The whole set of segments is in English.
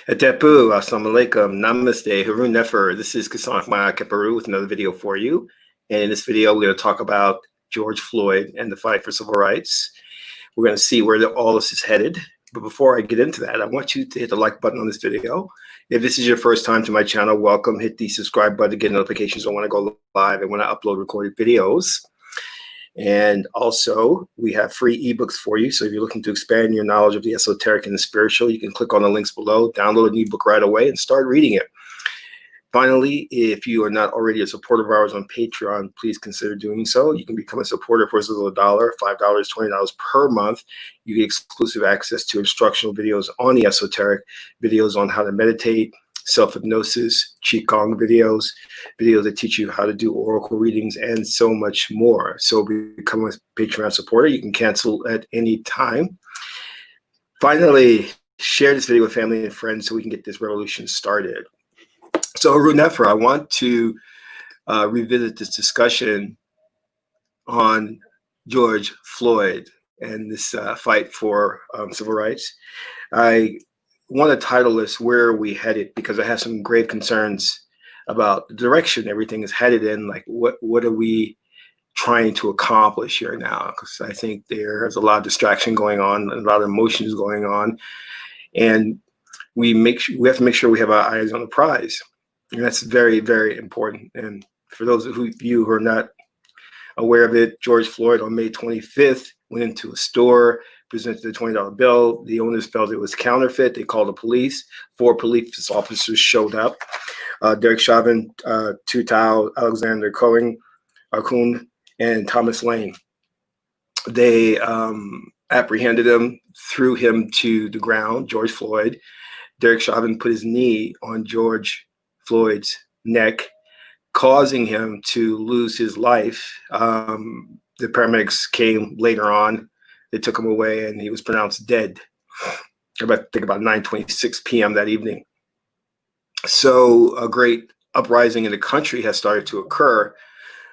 Atepu, assalamu alaikum, namaste, Harun Nefer. This is Kassan Maya Keparu with another video for you. And in this video, we're going to talk about George Floyd and the fight for civil rights. We're going to see where all this is headed. But before I get into that, I want you to hit the like button on this video. If this is your first time to my channel, welcome. Hit the subscribe button to get notifications on when I go live and when I upload recorded videos. And also, we have free ebooks for you. So if you're looking to expand your knowledge of the esoteric and the spiritual, you can click on the links below, download an ebook right away, and start reading it. Finally, if you are not already a supporter of ours on Patreon, please consider doing so. You can become a supporter for as little as $1, $5, $20 per month. You get exclusive access to instructional videos on the esoteric, videos on how to meditate, self-hypnosis, qigong videos that teach you how to do oracle readings, and so much more. So become a Patreon supporter. You can cancel at any time. Finally, share this video with family and friends so we can get this revolution started. So Harun Nefer, I want to revisit this discussion on George Floyd and this fight for civil rights. I want to title this "Where Are We Headed?" because I have some grave concerns about the direction everything is headed in. Like, what are we trying to accomplish here now? Because I think there's a lot of distraction going on, a lot of emotions going on, and we have to make sure we have our eyes on the prize, and that's very, very important. And for those of you who are not aware of it, George Floyd on May 25th went into a store, presented a $20 bill. The owners felt it was counterfeit. They called the police. 4 police officers showed up. Derek Chauvin, Tutau, Alexander Cohen, Kuhn, and Thomas Lane. They apprehended him, threw him to the ground, George Floyd. Derek Chauvin put his knee on George Floyd's neck, causing him to lose his life. The paramedics came later on. They took him away, and he was pronounced dead. I think about 9:26 p.m. that evening. So a great uprising in the country has started to occur,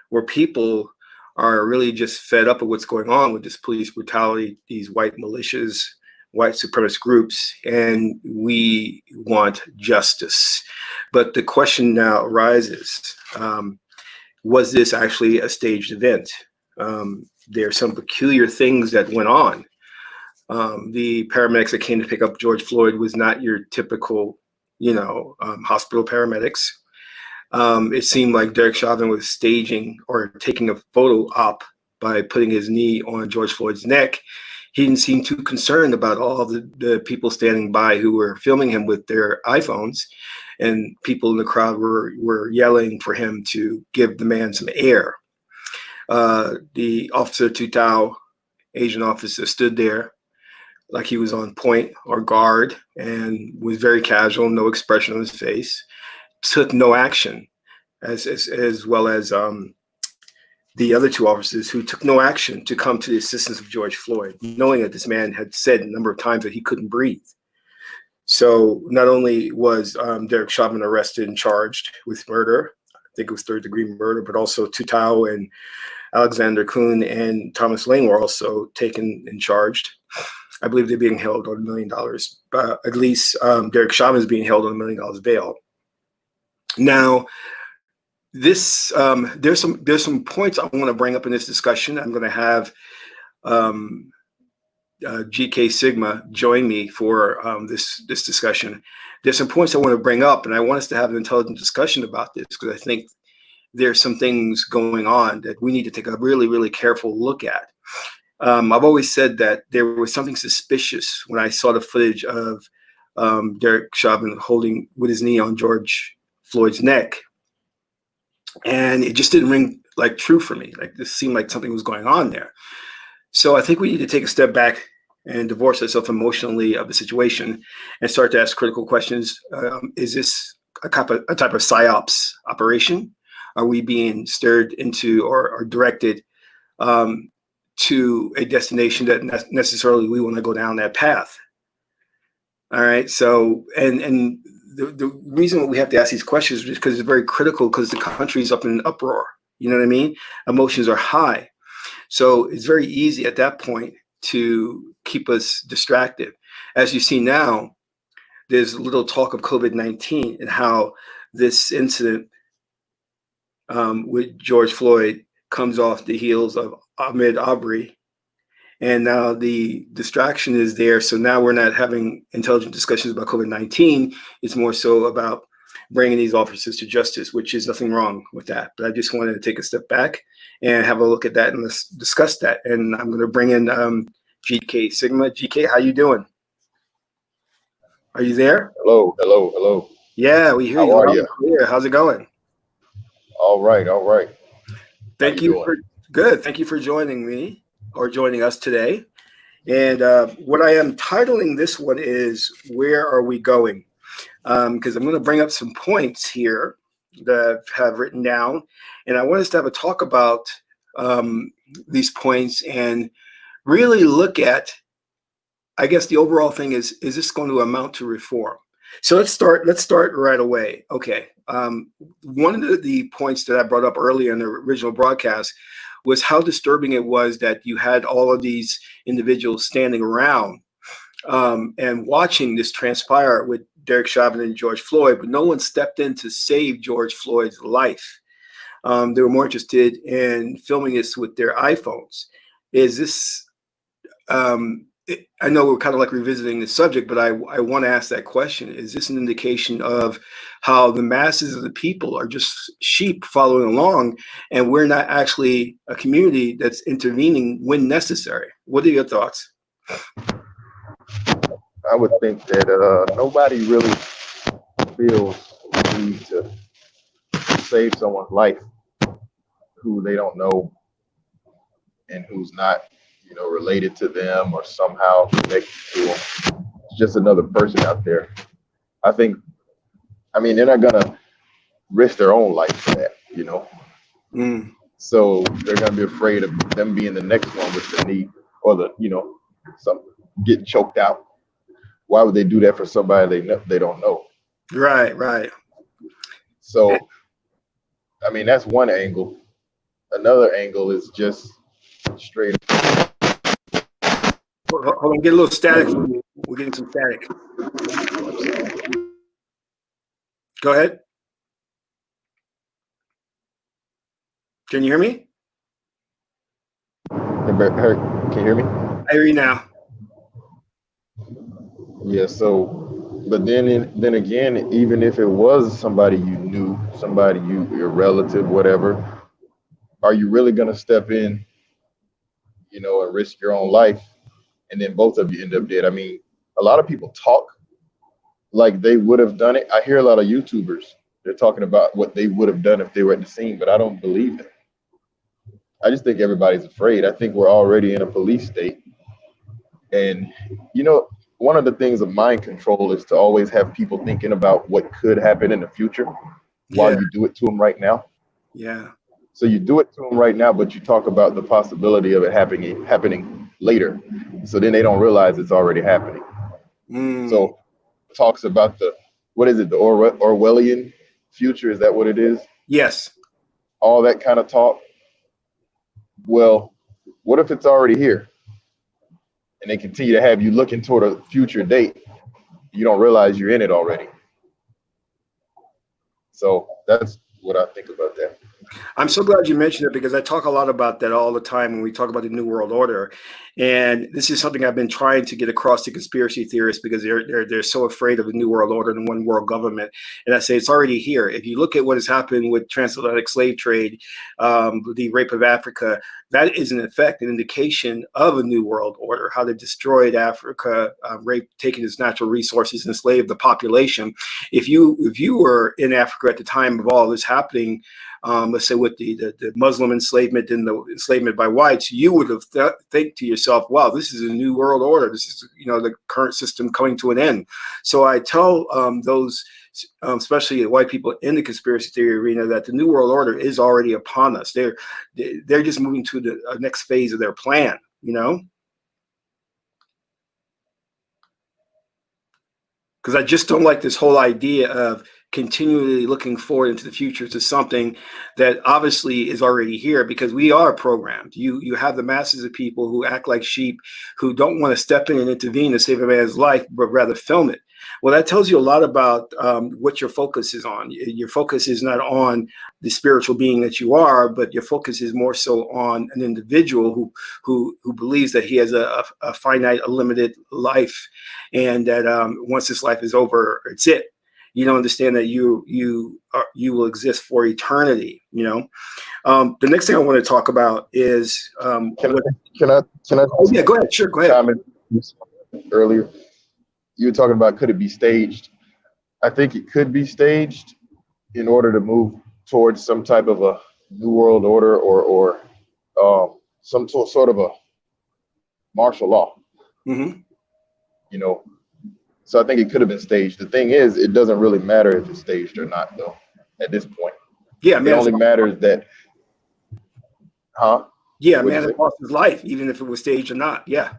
where people are really just fed up with what's going on with this police brutality, these white militias, white supremacist groups, and we want justice. But the question now arises, was this actually a staged event? There are some peculiar things that went on. The paramedics that came to pick up George Floyd was not your typical, hospital paramedics. It seemed like Derek Chauvin was staging or taking a photo op by putting his knee on George Floyd's neck. He didn't seem too concerned about all the people standing by who were filming him with their iPhones, and people in the crowd were yelling for him to give the man some air. The officer, Tutau, Asian officer, stood there like he was on point or guard and was very casual, no expression on his face, took no action, as well as the other 2 officers who took no action to come to the assistance of George Floyd, knowing that this man had said a number of times that he couldn't breathe. So not only was Derek Chauvin arrested and charged with murder, I think it was 3rd-degree murder, but also Tutau and Alexander Kuhn and Thomas Lane were also taken and charged. I believe they're being held on $1 million, but at least Derek Chauvin is being held on $1 million bail. Now, this there's some points I want to bring up in this discussion. I'm going to have GK Sigma join me for this discussion. There's some points I want to bring up, and I want us to have an intelligent discussion about this because I think there's some things going on that we need to take a really, really careful look at. I've always said that there was something suspicious when I saw the footage of Derek Chauvin holding with his knee on George Floyd's neck, and it just didn't ring like true for me. Like, this seemed like something was going on there. So I think we need to take a step back and divorce ourselves emotionally of the situation and start to ask critical questions. Is this a type of psyops operation? Are we being stirred into or directed to a destination that necessarily we want to go down that path? All right. So, and the reason we have to ask these questions is because it's very critical, because the country's up in an uproar. You know what I mean? Emotions are high. So it's very easy at that point to keep us distracted. As you see now, there's a little talk of COVID-19 and how this incident with George Floyd comes off the heels of Ahmaud Arbery. And now the distraction is there. So now we're not having intelligent discussions about COVID-19. It's more so about bringing these officers to justice, which is nothing wrong with that. But I just wanted to take a step back and have a look at that and let's discuss that. And I'm going to bring in GK Sigma. GK, how you doing? Are you there? Hello, hello, hello. Yeah, we hear How you are loud you? and clear. How's it going? All right, all right. How Thank you you doing? for good. Thank you for joining me or joining us today. And what I am titling this one is "Where Are We Going?" Because I'm going to bring up some points here that I have written down, and I want us to have a talk about these points and really look at, I guess the overall thing is this going to amount to reform? So let's start right away. Okay. One of the points that I brought up earlier in the original broadcast was how disturbing it was that you had all of these individuals standing around and watching this transpire with Derek Chauvin and George Floyd, but no one stepped in to save George Floyd's life. They were more interested in filming this with their iPhones. Is this I know we're kind of like revisiting the subject, but I want to ask that question. Is this an indication of how the masses of the people are just sheep following along and we're not actually a community that's intervening when necessary? What are your thoughts? I would think that nobody really feels the need to save someone's life who they don't know and who's not, related to them or somehow connected to them. It's just another person out there. They're not gonna risk their own life for that. Mm, So they're gonna be afraid of them being the next one with the knee or some getting choked out. Why would they do that for somebody they don't know? right, right. So, that's one angle. Another angle is just straight. Hold on, get a little static from you. We're getting some static. Go ahead. Can you hear me? Can you hear me? I hear you now. Yeah. So, but then again, even if it was somebody you knew, your relative, whatever, are you really gonna step in, and risk your own life, and then both of you end up dead? A lot of people talk like they would have done it. I hear a lot of YouTubers, they're talking about what they would have done if they were at the scene, but I don't believe them. I just think everybody's afraid. I think we're already in a police state. And, one of the things of mind control is to always have people thinking about what could happen in the future while Yeah, you do it to them right now. yeah. So you do it to them right now, but you talk about the possibility of it happening later. So then they don't realize it's already happening. Mm, So talks about what is it, the Orwellian future? Is that what it is? yes. All that kind of talk. Well, what if it's already here and they continue to have you looking toward a future date? You don't realize you're in it already. So that's what I think about that. I'm so glad you mentioned it because I talk a lot about that all the time when we talk about the New World Order. And this is something I've been trying to get across to conspiracy theorists because they're so afraid of the New World Order and one world government. And I say it's already here. If you look at what has happened with transatlantic slave trade, the rape of Africa, that is in effect an indication of a New World Order, how they destroyed Africa, raped, taking its natural resources, enslaved the population. If you were in Africa at the time of all this happening, let's say with the Muslim enslavement and the enslavement by whites, you would have think to yourself, wow, this is a new world order. This is, the current system coming to an end. So I tell those, especially white people in the conspiracy theory arena, that the new world order is already upon us. They're just moving to the next phase of their plan, because I just don't like this whole idea of continually looking forward into the future to something that obviously is already here, because we are programmed. You have the masses of people who act like sheep, who don't want to step in and intervene to save a man's life, but rather film it. Well, that tells you a lot about what your focus is on. Your focus is not on the spiritual being that you are, but your focus is more so on an individual who believes that he has a finite, a limited life, and that once this life is over, it's it. You don't understand that you will exist for eternity. You know. The next thing I want to talk about is can I oh yeah, go ahead. Sure, go ahead. chime in earlier? You were talking about could it be staged? I think it could be staged in order to move towards some type of a new world order or some sort of a martial law. Mm-hmm. You know, so I think it could have been staged. The thing is, it doesn't really matter if it's staged or not, though. At this point, Yeah, it man. only matters that, huh? Yeah, What'd man, you it say? lost his life, even if it was staged or not. Yeah.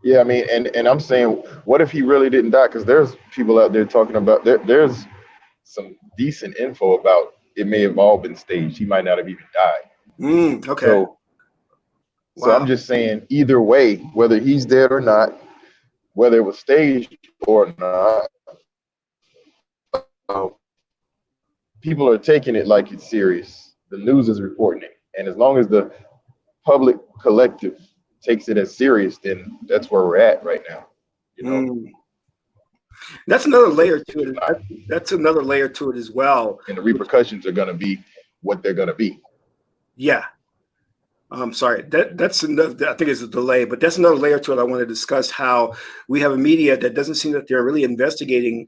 Yeah, I mean, and I'm saying, what if he really didn't die? Because there's people out there talking about there's some decent info about it may have all been staged. He might not have even died. Okay. So I'm Wow. just saying, either way, whether he's dead or not, whether it was staged or not, uh, people are taking it like it's serious. The news is reporting it, and as long as the public collective takes it as serious, then that's where we're at right now. You know, Mm. That's another layer to if it. not, That's another layer to it as well. and the repercussions are going to be what they're going to be. Yeah. I'm sorry. That's another. I think it's a delay, but that's another layer to it. I want to discuss how we have a media that doesn't seem that they're really investigating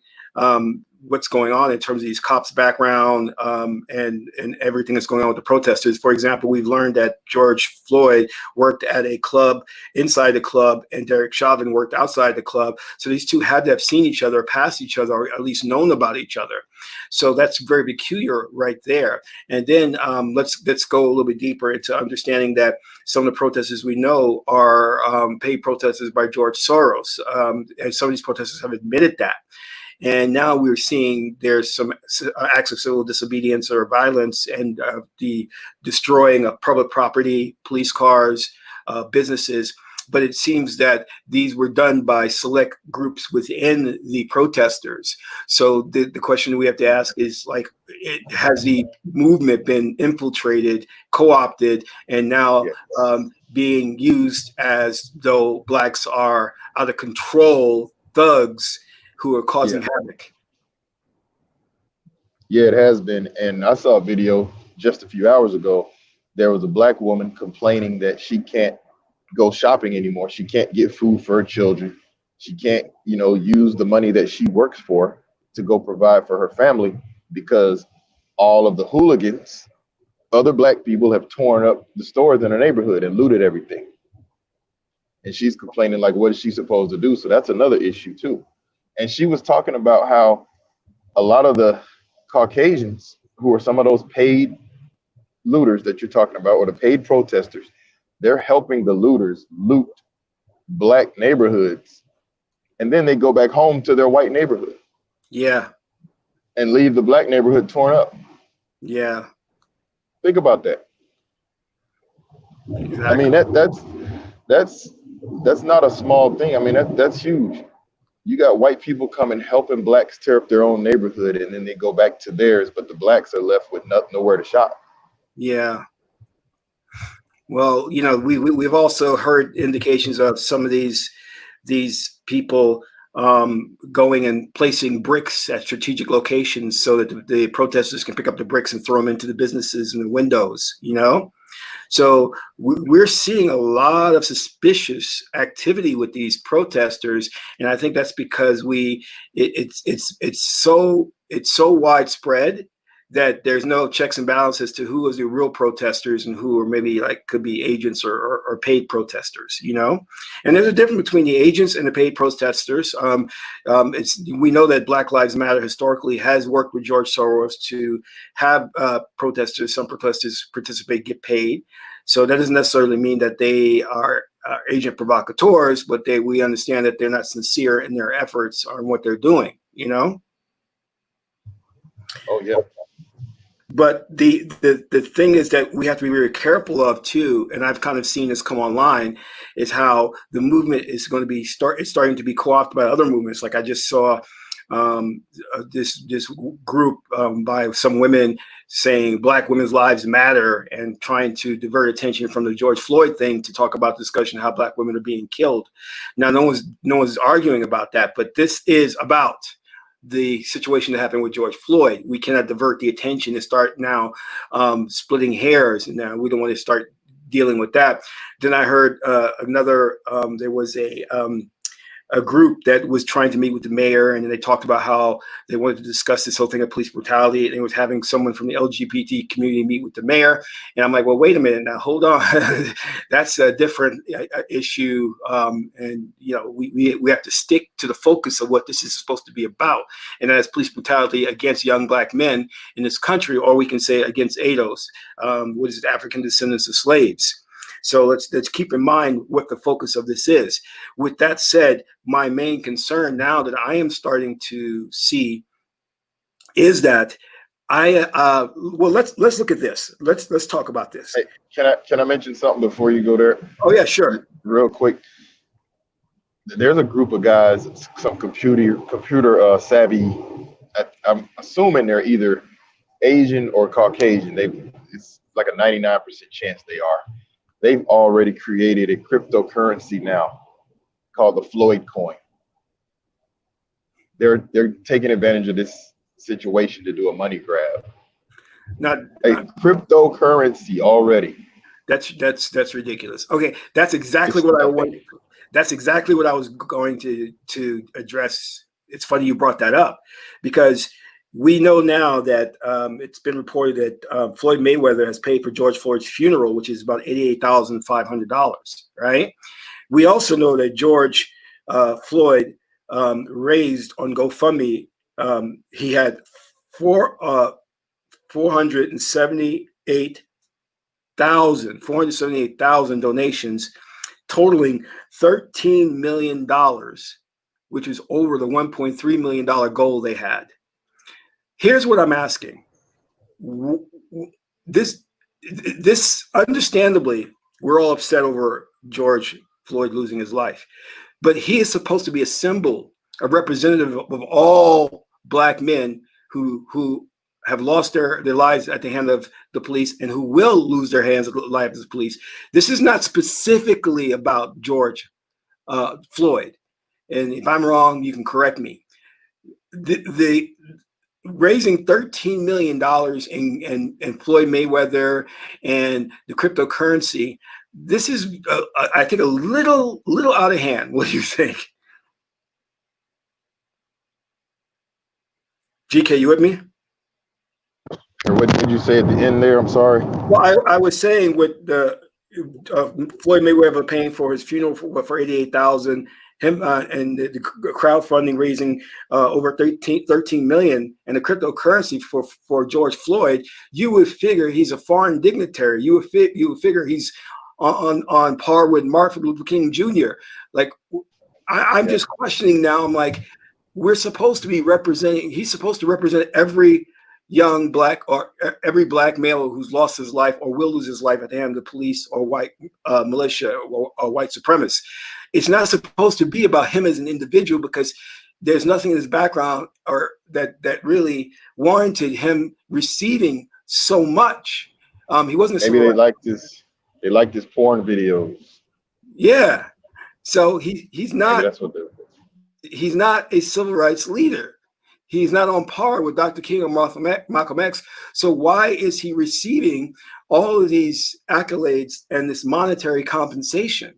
what's going on in terms of these cops' background and everything that's going on with the protesters. For example, we've learned that George Floyd worked at a club inside the club, and Derek Chauvin worked outside the club. So these two had to have seen each other, passed each other, or at least known about each other. So that's very peculiar right there. And then let's go a little bit deeper into understanding that some of the protesters we know are paid protesters by George Soros, and some of these protesters have admitted that. And now we're seeing there's some acts of civil disobedience or violence and the destroying of public property, police cars, businesses. But it seems that these were done by select groups within the protesters. So the question we have to ask is, like, has the movement been infiltrated, co-opted, and now being used as though blacks are out of control thugs who are causing havoc? Yeah, it has been. And I saw a video just a few hours ago. There was a black woman complaining that she can't go shopping anymore. She can't get food for her children. She can't, use the money that she works for to go provide for her family because all of the hooligans, other black people, have torn up the stores in her neighborhood and looted everything. And she's complaining, like, what is she supposed to do? So that's another issue too. And she was talking about how a lot of the Caucasians, who are some of those paid looters that you're talking about, or the paid protesters, they're helping the looters loot black neighborhoods. And then they go back home to their white neighborhood. Yeah. And leave the black neighborhood torn up. Yeah. Think about that. Exactly. I mean, that's not a small thing. I mean, that's huge. You got white people coming helping blacks tear up their own neighborhood, and then they go back to theirs, but the blacks are left with nowhere to shop. Yeah. Well, we've also heard indications of some of these people going and placing bricks at strategic locations so that the protesters can pick up the bricks and throw them into the businesses and the windows. So we're seeing a lot of suspicious activity with these protesters, and I think that's because it's so widespread that there's no checks and balances to who is the real protesters and who are maybe could be agents or paid protesters. And there's a difference between the agents and the paid protesters. We know that Black Lives Matter historically has worked with George Soros to have some protesters participate, get paid. So that doesn't necessarily mean that they are agent provocateurs, but we understand that they're not sincere in their efforts on what they're doing. Oh yeah. But the thing is that we have to be very careful of too, and I've kind of seen this come online, is how the movement is going to be it's starting to be co-opted by other movements. Like I just saw this group by some women saying Black women's lives matter and trying to divert attention from the George Floyd thing to talk about discussion how Black women are being killed. Now, no one's arguing about that, but this is about the situation that happened with George Floyd. We cannot divert the attention and start now splitting hairs. And now we don't want to start dealing with that. Then I heard another, there was a group that was trying to meet with the mayor, and then they talked about how they wanted to discuss this whole thing of police brutality, and it was having someone from the LGBT community meet with the mayor. And I'm like, well, wait a minute now, hold on. That's a different issue. And you know, we have to stick to the focus of what this is supposed to be about. And that is police brutality against young Black men in this country, or we can say against ADOS, what is it, African descendants of slaves. So let's keep in mind what the focus of this is. With that said, my main concern now that I am starting to see is that well, let's look at this. Let's talk about this. Hey, can I mention something before you go there? Oh yeah, sure. Real quick. There's a group of guys, some computer savvy. I'm assuming they're either Asian or Caucasian. It's like a 99% chance they are. They've already created a cryptocurrency now called the Floyd coin. They're taking advantage of this situation to do a money grab. Not cryptocurrency already. That's ridiculous. Okay, that's exactly what I wanted. That's exactly what I was going to address. It's funny you brought that up, because we know now that it's been reported that Floyd Mayweather has paid for George Floyd's funeral, which is about $88,500, right? We also know that George Floyd raised on GoFundMe, he had 478,000 donations, totaling $13 million, which is over the $1.3 million goal they had. Here's what I'm asking. This understandably, we're all upset over George Floyd losing his life, but he is supposed to be a symbol, a representative of all Black men who have lost their lives at the hand of the police and who will lose their hands at the lives of the police. This is not specifically about George Floyd. And if I'm wrong, you can correct me. The raising $13 million in Floyd Mayweather and the cryptocurrency, this is, I think, a little out of hand. What do you think? GK, you with me? What did you say at the end there? I'm sorry. Well, I was saying with the Floyd Mayweather paying for his funeral for $88,000, him and the crowdfunding raising over 13 million, and the cryptocurrency for George Floyd, you would figure he's a foreign dignitary. You would figure he's on par with Martin Luther King Jr. Like, I'm just questioning now. I'm like, we're supposed to be representing. He's supposed to represent every young Black or every Black male who's lost his life or will lose his life at the hand of the police or white militia or white supremacists. It's not supposed to be about him as an individual, because there's nothing in his background or that really warranted him receiving so much. He wasn't. Maybe they like this. They like his porn videos. Yeah. So he's not. Maybe that's what they're. He's not a civil rights leader. He's not on par with Dr. King or Malcolm X. So why is he receiving all of these accolades and this monetary compensation?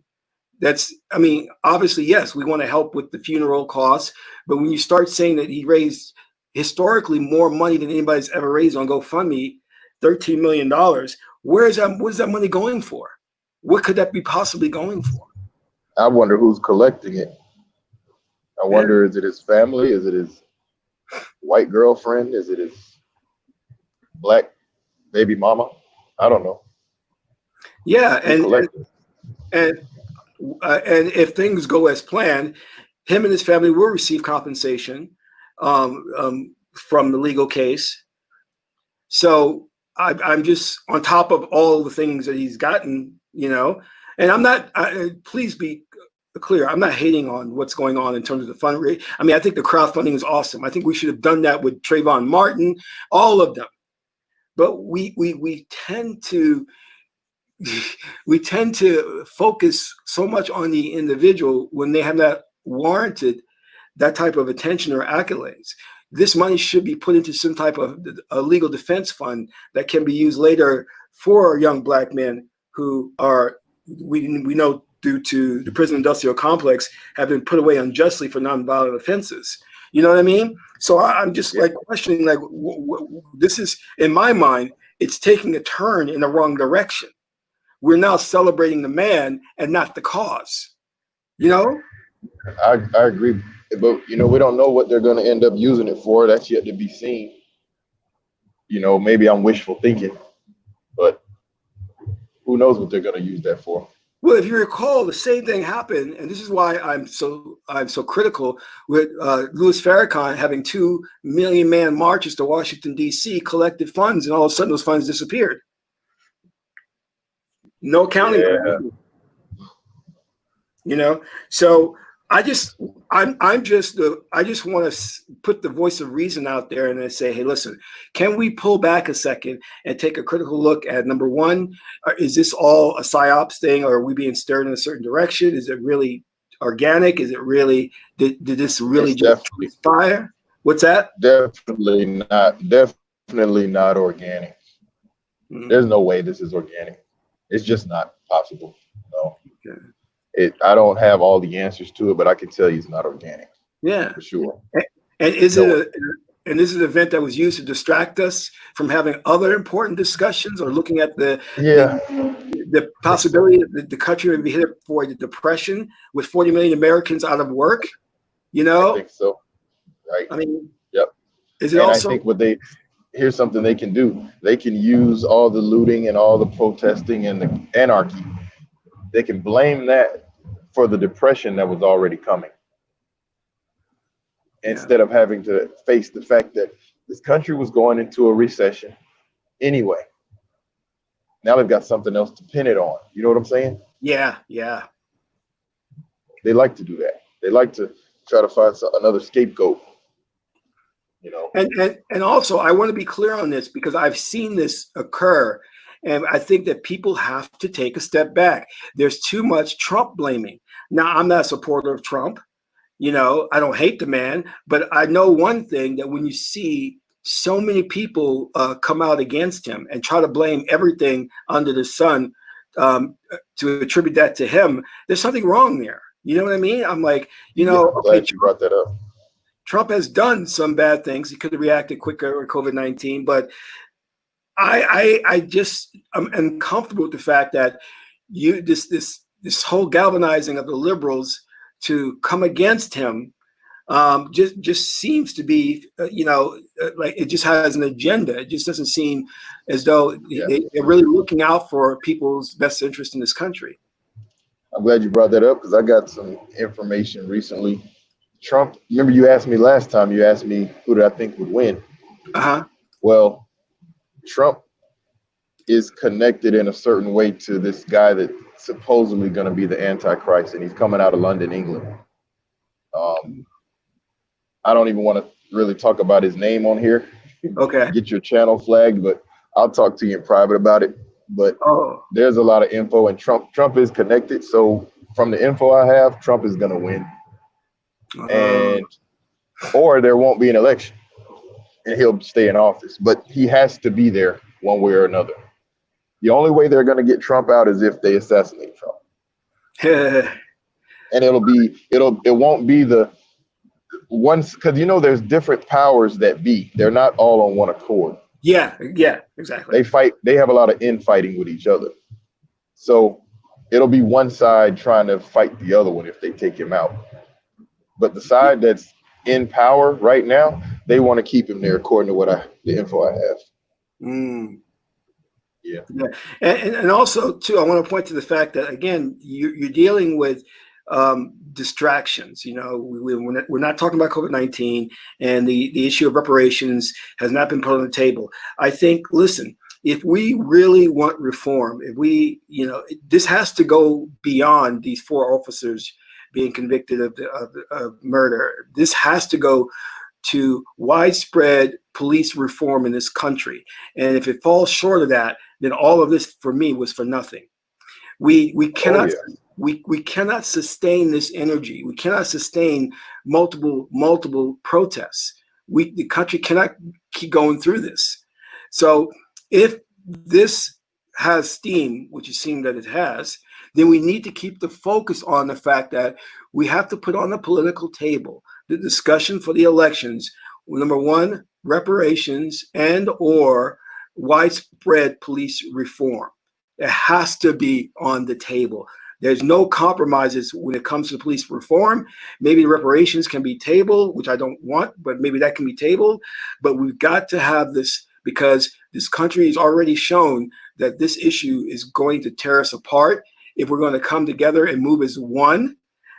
That's, I mean, obviously, yes, we want to help with the funeral costs, but when you start saying that he raised historically more money than anybody's ever raised on GoFundMe, $13 million, what is that money going for? What could that be possibly going for? I wonder who's collecting it. I wonder, is it his family? Is it his white girlfriend? Is it his Black baby mama? I don't know. Yeah, and if things go as planned, him and his family will receive compensation from the legal case. So I'm just on top of all the things that he's gotten, you know, and I'm not, please be clear, I'm not hating on what's going on in terms of the fundraising. I mean, I think the crowdfunding is awesome. I think we should have done that with Trayvon Martin, all of them. But we tend to we tend to focus so much on the individual when they have not warranted that type of attention or accolades. This money should be put into some type of a legal defense fund that can be used later for young black men who are, we know due to the prison industrial complex, have been put away unjustly for nonviolent offenses. You know what I mean? So I'm just like questioning, like, this is, in my mind, it's taking a turn in the wrong direction. We're now celebrating the man and not the cause, you know? I agree, but you know, we don't know what they're going to end up using it for. That's yet to be seen. You know, maybe I'm wishful thinking, but who knows what they're going to use that for? Well, if you recall, the same thing happened, and this is why I'm so critical with Louis Farrakhan having 2 million man marches to Washington D.C., collected funds, and all of a sudden those funds disappeared. No accounting. Yeah. You know, so I just want to put the voice of reason out there and then say, hey, listen, can we pull back a second and take a critical look at, number one, is this all a psyops thing, or are we being stirred in a certain direction? Is it really organic? Is it really, did this really just transpire? What's that? Definitely not organic. Mm-hmm. There's no way this is organic. It's just not possible. No. Okay. I don't have all the answers to it, but I can tell you it's not organic. Yeah, for sure. And is it and this is an event that was used to distract us from having other important discussions or looking at the possibility that the country would be hit for the depression with 40 million Americans out of work? You know, I think so. Right. I mean, yep. Is it also? I think here's something they can do. They can use all the looting and all the protesting and the anarchy. They can blame that for the depression that was already coming, instead of having to face the fact that this country was going into a recession anyway. Now they've got something else to pin it on. You know what I'm saying? Yeah. They like to do that. They like to try to find another scapegoat. You know. And also, I want to be clear on this because I've seen this occur. And I think that people have to take a step back. There's too much Trump blaming. Now, I'm not a supporter of Trump. You know, I don't hate the man, but I know one thing, that when you see so many people come out against him and try to blame everything under the sun to attribute that to him, there's something wrong there. You know what I mean? I'm like, you know, I'm glad you brought that up. Trump has done some bad things. He could have reacted quicker with COVID-19, but I just am comfortable with the fact that this whole galvanizing of the liberals to come against him just seems to be like it just has an agenda. It just doesn't seem as though they're really looking out for people's best interest in this country. I'm glad you brought that up because I got some information recently. Trump, remember you asked me last time, you asked me who did I think would win? Well, Trump is connected in a certain way to this guy that's supposedly going to be the Antichrist, and he's coming out of London, England. I don't even want to really talk about his name on here. Okay. Get your channel flagged, but I'll talk to you in private about it. But there's a lot of info, and Trump is connected. So from the info I have, Trump is going to win. Or there won't be an election and he'll stay in office, but he has to be there one way or another. The only way they're going to get Trump out is if they assassinate Trump. And it won't be the ones, because there's different powers that be. They're not all on one accord. Yeah, exactly. They have a lot of infighting with each other. So it'll be one side trying to fight the other one if they take him out. But the side that's in power right now, they want to keep him there according to the info I have. Yeah. And also too, I want to point to the fact that again, you're dealing with distractions. You know, we're not talking about COVID-19, and the issue of reparations has not been put on the table. I think, listen, if we really want reform, if we, you know, this has to go beyond these 4 officers being convicted of murder. This has to go to widespread police reform in this country. And if it falls short of that, then all of this for me was for nothing. We Oh cannot yeah. we cannot sustain this energy. We cannot sustain multiple protests. The country cannot keep going through this. So if this has steam, which it seems that it has, then we need to keep the focus on the fact that we have to put on the political table the discussion for the elections. Number one, reparations and or widespread police reform. It has to be on the table. There's no compromises when it comes to police reform. Maybe reparations can be tabled, which I don't want, but maybe that can be tabled. But we've got to have this because this country has already shown that this issue is going to tear us apart. If we're going to come together and move as one,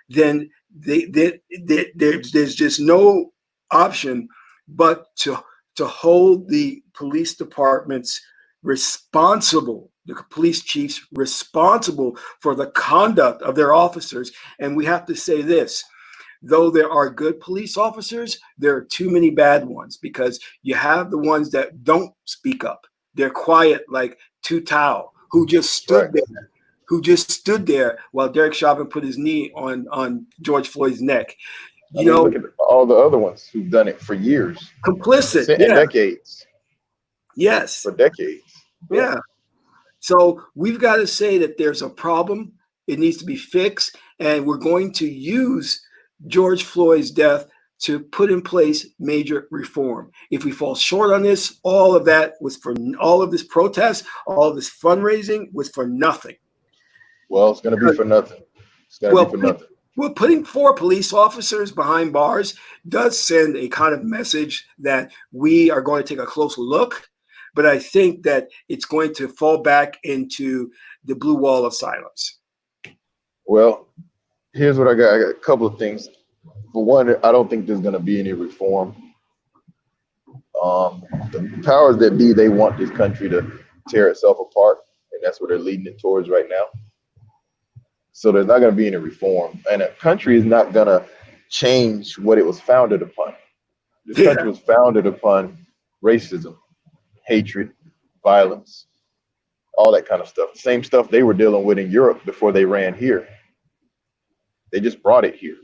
then there's just no option but to hold the police departments responsible, the police chiefs responsible for the conduct of their officers. And we have to say this, though there are good police officers, there are too many bad ones because you have the ones that don't speak up. They're quiet like Tutau, who just stood there. Who just stood there while Derek Chauvin put his knee on George Floyd's neck. I mean, look at all the other ones who've done it for years. Complicit. And decades. Yes. For decades. Yeah. So we've got to say that there's a problem. It needs to be fixed. And we're going to use George Floyd's death to put in place major reform. If we fall short on this, all of that was for all of this protest, all of this fundraising was for nothing. Well, it's going to be for nothing. It's going to be for nothing. Well, putting 4 police officers behind bars does send a kind of message that we are going to take a closer look. But I think that it's going to fall back into the blue wall of silence. Well, here's what I got. I got a couple of things. For one, I don't think there's going to be any reform. The powers that be, they want this country to tear itself apart. And that's what they're leading it towards right now. So there's not going to be any reform, and a country is not going to change what it was founded upon. This country was founded upon racism, hatred, violence, all that kind of stuff. The same stuff they were dealing with in Europe before they ran here. They just brought it here.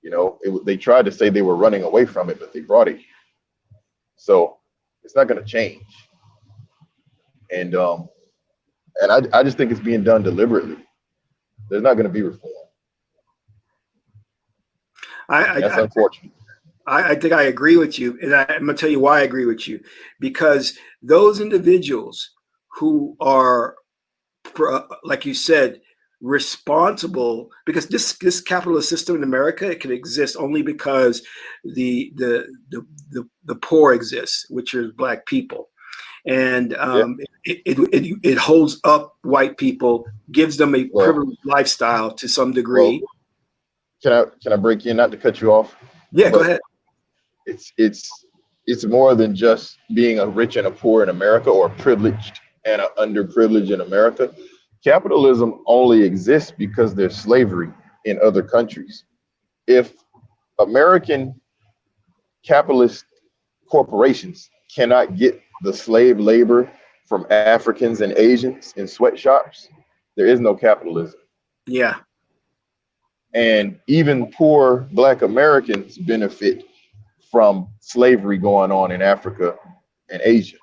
You know, they tried to say they were running away from it, but they brought it here. So it's not going to change. And I just think it's being done deliberately. There's not going to be reform. That's unfortunate. I think I agree with you. And I'm going to tell you why I agree with you. Because those individuals who are, like you said, responsible, because this capitalist system in America, it can exist only because the poor exists, which are Black people. And it holds up white people, gives them a privileged lifestyle to some degree. Can I break in, not to cut you off? Yeah, go ahead. It's more than just being a rich and a poor in America, or privileged and an underprivileged in America. Capitalism only exists because there's slavery in other countries. If American capitalist corporations cannot get the slave labor from Africans and Asians in sweatshops, there is no capitalism. Yeah. And even poor Black Americans benefit from slavery going on in Africa and Asia.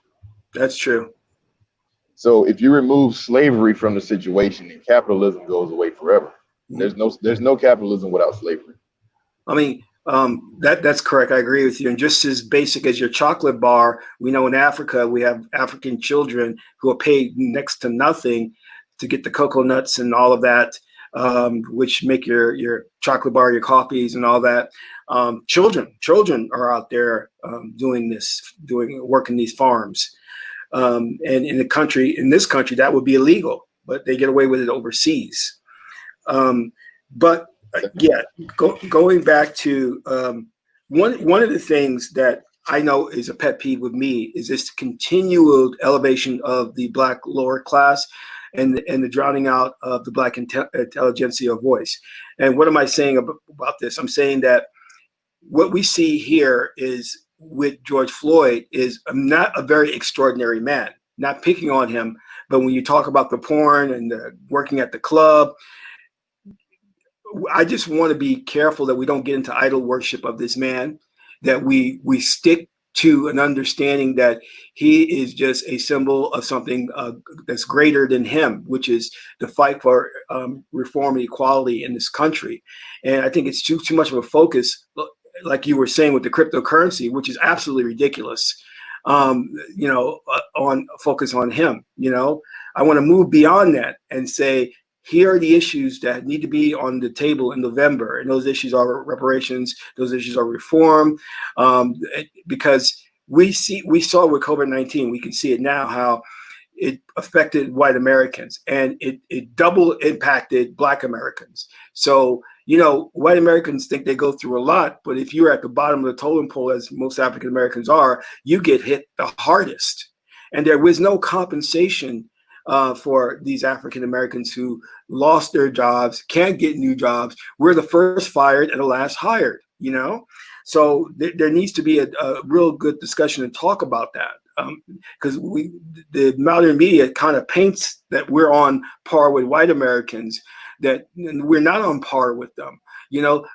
That's true. So if you remove slavery from the situation, then capitalism goes away forever. Mm-hmm. There's no capitalism without slavery. I mean, that's correct. I agree with you. And just as basic as your chocolate bar, we know in Africa, we have African children who are paid next to nothing to get the cocoa nuts and all of that, which make your chocolate bar, your coffees and all that. Children are out there doing work in these farms. And in this country, that would be illegal, but they get away with it overseas. But yeah, going back to one of the things that I know is a pet peeve with me is this continual elevation of the Black lower class and the drowning out of the Black intelligentsia voice. And what am I saying about this? I'm saying that what we see here is with George Floyd is not a very extraordinary man. Not picking on him, but when you talk about the porn and the working at the club, I just want to be careful that we don't get into idol worship of this man, that we stick to an understanding that he is just a symbol of something that's greater than him, which is the fight for reform and equality in this country. And I think it's too much of a focus, like you were saying with the cryptocurrency, which is absolutely ridiculous. On focus on him. I want to move beyond that and say, here are the issues that need to be on the table in November. And those issues are reparations. Those issues are reform. Because we saw with COVID-19, we can see it now, how it affected white Americans and it double impacted Black Americans. So, white Americans think they go through a lot, but if you're at the bottom of the totem pole, as most African Americans are, you get hit the hardest. And there was no compensation for these African Americans who lost their jobs, can't get new jobs. We're the first fired and the last hired, So there needs to be a real good discussion and talk about that. Because the modern media kind of paints that we're on par with white Americans, that we're not on par with them.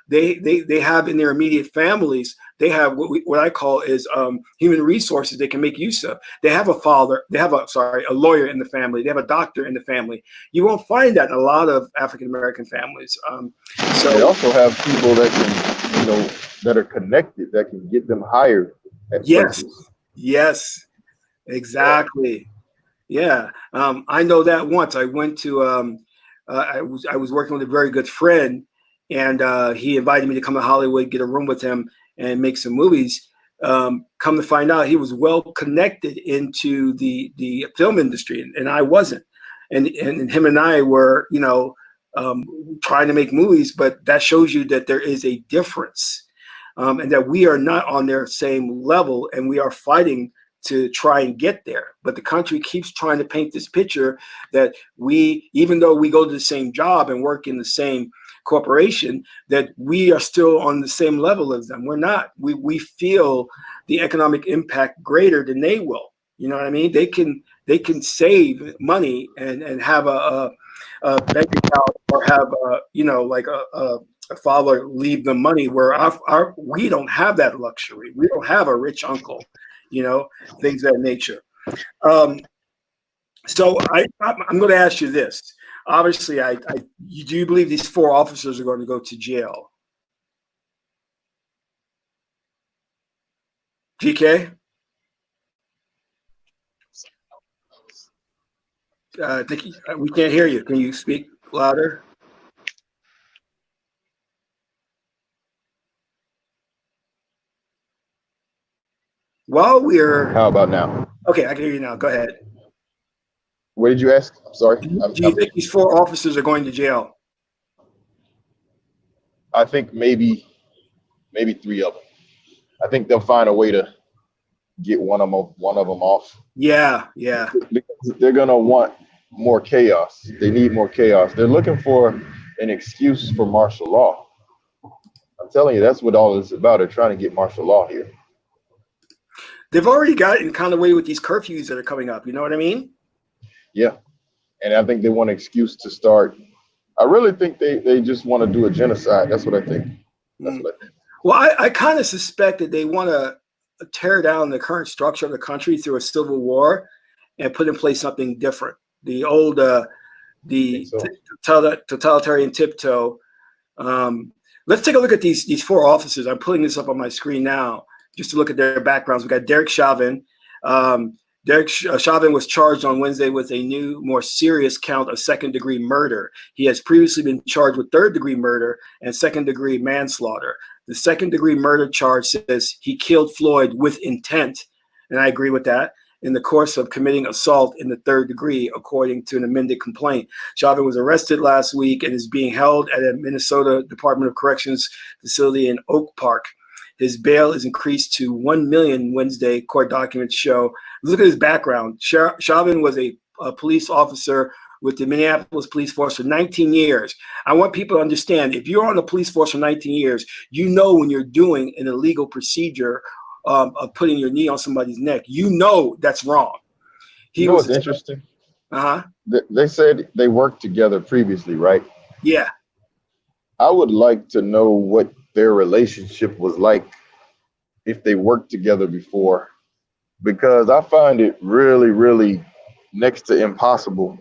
They have in their immediate families, they have what I call is human resources they can make use of. They have a father, they have a lawyer in the family, they have a doctor in the family. You won't find that in a lot of African American families. So they also have people that can, that are connected, that can get them hired at places. Yes, exactly. Yeah, I know that once I went to. I was working with a very good friend, and he invited me to come to Hollywood, get a room with him, and make some movies. Come to find out, he was well connected into the film industry, and I wasn't. And him and I were, trying to make movies, but that shows you that there is a difference, and that we are not on their same level, and we are fighting to try and get there. But the country keeps trying to paint this picture that even though we go to the same job and work in the same corporation, that we are still on the same level as them. We're not. We feel the economic impact greater than they will. You know what I mean? They can save money and have a bank account, or have a father leave them money, where we don't have that luxury. We don't have a rich uncle. Things of that nature. So I'm going to ask you this. Obviously, do you believe these 4 officers are going to go to jail? GK? I think we can't hear you. Can you speak louder? While we're... How about now? Okay, I can hear you now. Go ahead. What did you ask? I'm sorry. Do you think these 4 officers are going to jail? I think maybe 3 of them. I think they'll find a way to get one of them off. Yeah. Because they're gonna want more chaos. They need more chaos. They're looking for an excuse for martial law. I'm telling you, that's what all this is about. They're trying to get martial law here. They've already gotten kind of away with these curfews that are coming up. You know what I mean? Yeah. And I think they want an excuse to start. I really think they just want to do a genocide. That's what I think. Well, I kind of suspect that they want to tear down the current structure of the country through a civil war and put in place something different. The old, totalitarian tiptoe. Let's take a look at these 4 officers. I'm putting this up on my screen now, just to look at their backgrounds. We got Derek Chauvin. Derek Chauvin was charged on Wednesday with a new, more serious count of second-degree murder. He has previously been charged with third-degree murder and second-degree manslaughter. The second-degree murder charge says he killed Floyd with intent, and I agree with that. in the course of committing assault in the third degree, according to an amended complaint. Chauvin was arrested last week and is being held at a Minnesota Department of Corrections facility in Oak Park. His bail is increased to $1 million Wednesday, court documents show. Look at his background. Chauvin was a police officer with the Minneapolis police force for 19 years. I want people to understand, if you're on the police force for 19 years, you know when you're doing an illegal procedure of putting your knee on somebody's neck, you know that's wrong. You know what's interesting? They said they worked together previously, right? Yeah. I would like to know what their relationship was like if they worked together before, because I find it really, really next to impossible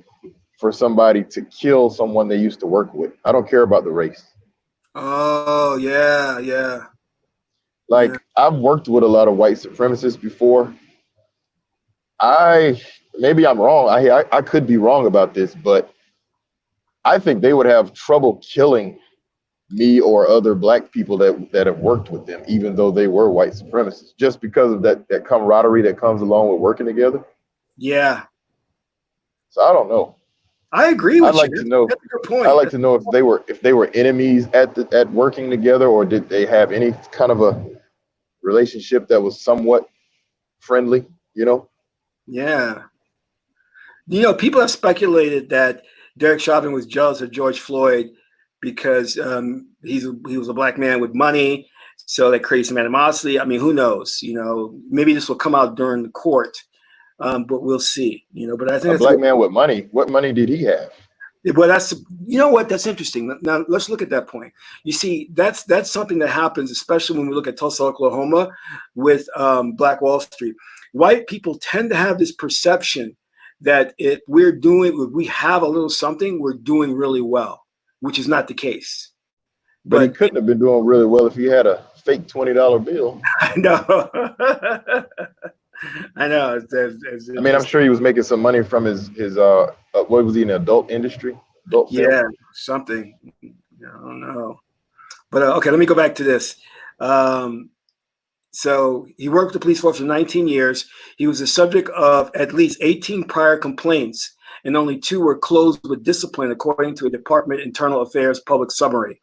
for somebody to kill someone they used to work with. I don't care about the race. Oh, yeah, yeah. Like, I've worked with a lot of white supremacists before. Maybe I'm wrong. I could be wrong about this, but I think they would have trouble killing me or other black people that have worked with them, even though they were white supremacists, just because of that camaraderie that comes along with working together. Yeah. So I don't know. I agree with you. I'd like to know. That's a good point. I'd like to know if they were enemies at working together, or did they have any kind of a relationship that was somewhat friendly, you know? Yeah. You know, people have speculated that Derek Chauvin was jealous of George Floyd because he was a black man with money, so that creates some animosity. I mean, who knows? You know, maybe this will come out during the court, but we'll see. You know, but I think a black man with money. What money did he have? Well, you know what? That's interesting. Now let's look at that point. You see, that's something that happens, especially when we look at Tulsa, Oklahoma, with Black Wall Street. White people tend to have this perception that if we have a little something, we're doing really well, which is not the case. But he couldn't have been doing really well if he had a fake $20 bill. I know. I know. I mean, I'm sure he was making some money from his what was he in the adult industry? Adult film? Yeah, something. I don't know. But okay, let me go back to this. So he worked with the police force for 19 years. He was the subject of at least 18 prior complaints, and only 2 were closed with discipline, according to a Department of Internal Affairs public summary.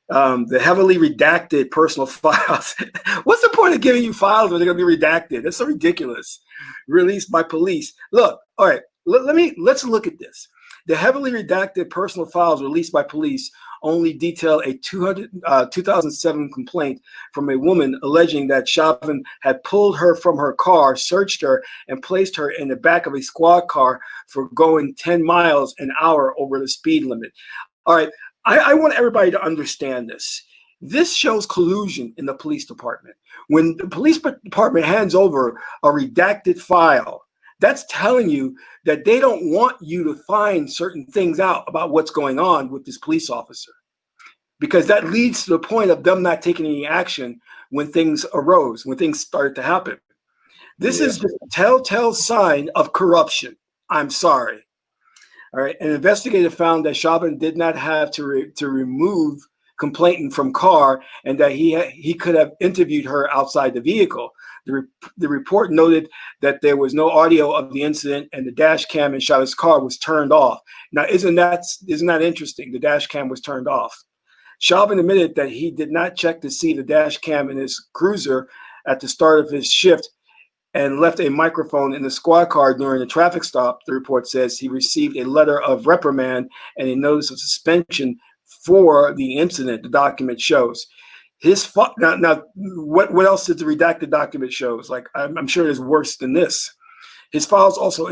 The heavily redacted personal files. What's the point of giving you files when they're going to be redacted? That's so ridiculous. Released by police. Look, all right, let's look at this. The heavily redacted personal files released by police only detail a 2007 complaint from a woman alleging that Chauvin had pulled her from her car, searched her, and placed her in the back of a squad car for going 10 miles an hour over the speed limit. All right, I want everybody to understand this. This shows collusion in the police department. When the police department hands over a redacted file, that's telling you that they don't want you to find certain things out about what's going on with this police officer, because that leads to the point of them not taking any action when things arose, when things started to happen. This is just a telltale sign of corruption. I'm sorry. All right. An investigator found that Chauvin did not have to remove complainant from car, and that he could have interviewed her outside the vehicle. The report noted that there was no audio of the incident, and the dash cam in Chauvin's car was turned off. Now, isn't that interesting? The dash cam was turned off. Chauvin admitted that he did not check to see the dash cam in his cruiser at the start of his shift, and left a microphone in the squad car during the traffic stop. The report says he received a letter of reprimand and a notice of suspension for the incident, the document shows. Now, what else did the redacted document shows? Like, I'm sure there's worse than this. His files also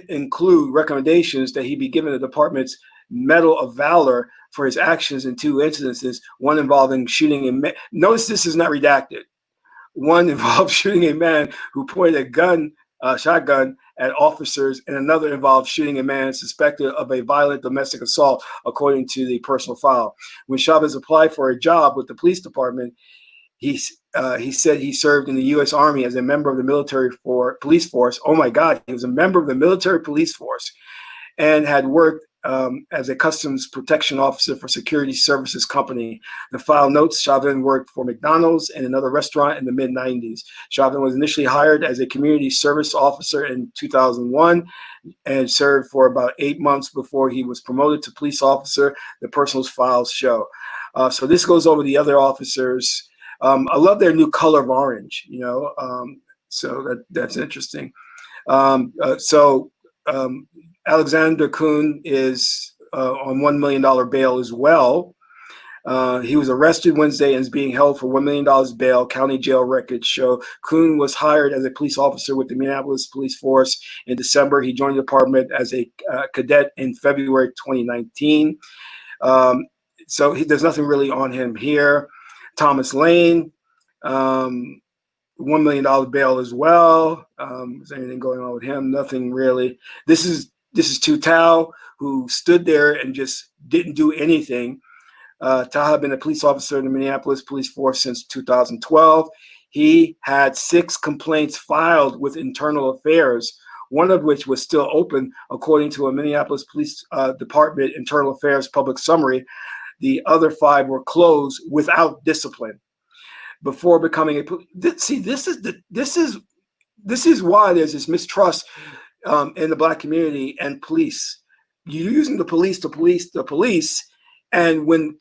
include recommendations that he be given the department's Medal of Valor for his actions in 2 incidences, one involving shooting a man. Notice this is not redacted. One involved shooting a man who pointed a shotgun at officers, and another involved shooting a man suspected of a violent domestic assault, according to the personal file. When Chavez applied for a job with the police department, he said he served in the U.S. Army as a member of the military police force. Oh my God, he was a member of the military police force, and had worked as a customs protection officer for security services company. The file notes Chauvin worked for McDonald's and another restaurant in the mid-90s. Chauvin was initially hired as a community service officer in 2001 and served for about 8 months before he was promoted to police officer, the personal files show. So this goes over the other officers. I love their new color of orange, so that's interesting. Alexander Kuhn is on $1 million bail as well. He was arrested Wednesday and is being held for $1 million bail. County jail records show Kuhn was hired as a police officer with the Minneapolis Police Force in December. He joined the department as a cadet in February 2019. There's nothing really on him here. Thomas Lane, $1 million bail as well. Is there anything going on with him? Nothing really. This is Tu Tao, who stood there and just didn't do anything. Tao had been a police officer in the Minneapolis Police Force since 2012. He had 6 complaints filed with Internal Affairs, one of which was still open, according to a Minneapolis Police Department Internal Affairs public summary. The other 5 were closed without discipline. Before becoming this is why there's this mistrust in the Black community and police. You're using the police to police the police, and when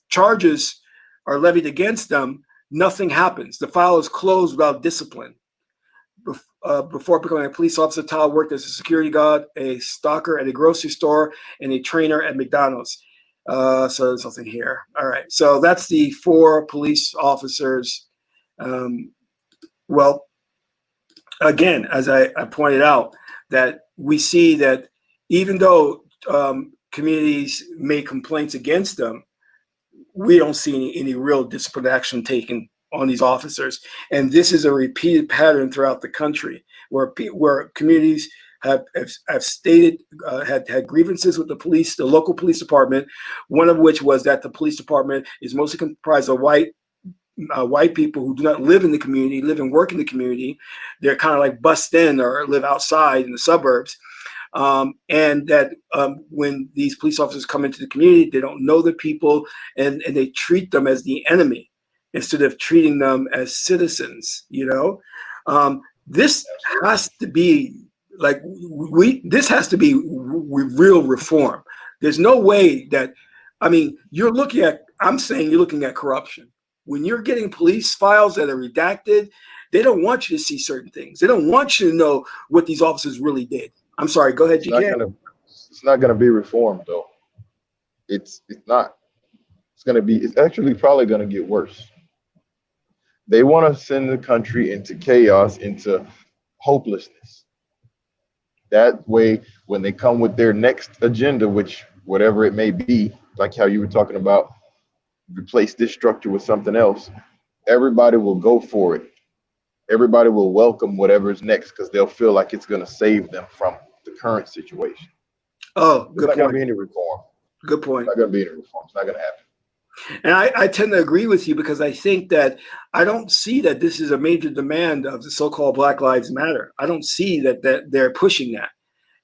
charges are levied against them, nothing happens. The file is closed without discipline. Before becoming a police officer, Tao worked as a security guard, a stalker at a grocery store, and a trainer at McDonald's. So there's something here. All right. So that's the 4 police officers. Well, again, as I pointed out, that we see that even though communities make complaints against them, we don't see any real disciplinary action taken on these officers. And this is a repeated pattern throughout the country where communities have stated, had grievances with the police, the local police department, one of which was that the police department is mostly comprised of white people who do not live in the community, live and work in the community. They're kind of like bussed in or live outside in the suburbs. And that when these police officers come into the community, they don't know the people and they treat them as the enemy instead of treating them as citizens, This has to be this has to be real reform. There's no way that, I'm saying you're looking at corruption. When you're getting police files that are redacted, they don't want you to see certain things. They don't want you to know what these officers really did. I'm sorry, go ahead, It's not gonna be reformed though. It's not. It's actually probably gonna get worse. They want to send the country into chaos, into hopelessness. That way, when they come with their next agenda, which whatever it may be, like how you were talking about, replace this structure with something else, everybody will go for it. Everybody will welcome whatever's next because they'll feel like it's going to save them from the current situation. Oh, There's not going to be any reform. Good point. It's not going to be any reform. It's not going to happen. And I tend to agree with you because I think that I don't see that this is a major demand of the so-called Black Lives Matter. I don't see that they're pushing that.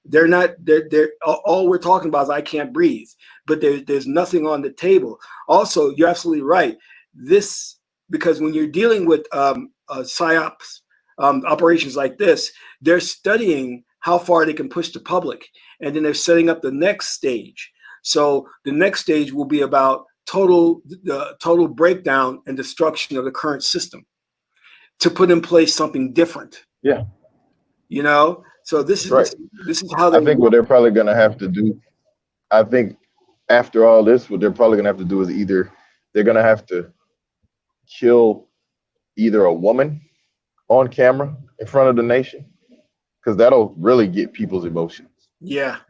They're not. They're all we're talking about is I can't breathe. But there's nothing on the table. Also, you're absolutely right. Because when you're dealing with psyops operations like this, they're studying how far they can push the public, and then they're setting up the next stage. So the next stage will be about total breakdown and destruction of the current system to put in place something different. Yeah. So this is right. This is how they I think what they're probably going to have to do, I think after all this, what they're probably going to have to do is either they're going to have to kill either a woman on camera in front of the nation, because that'll really get people's emotions. Yeah.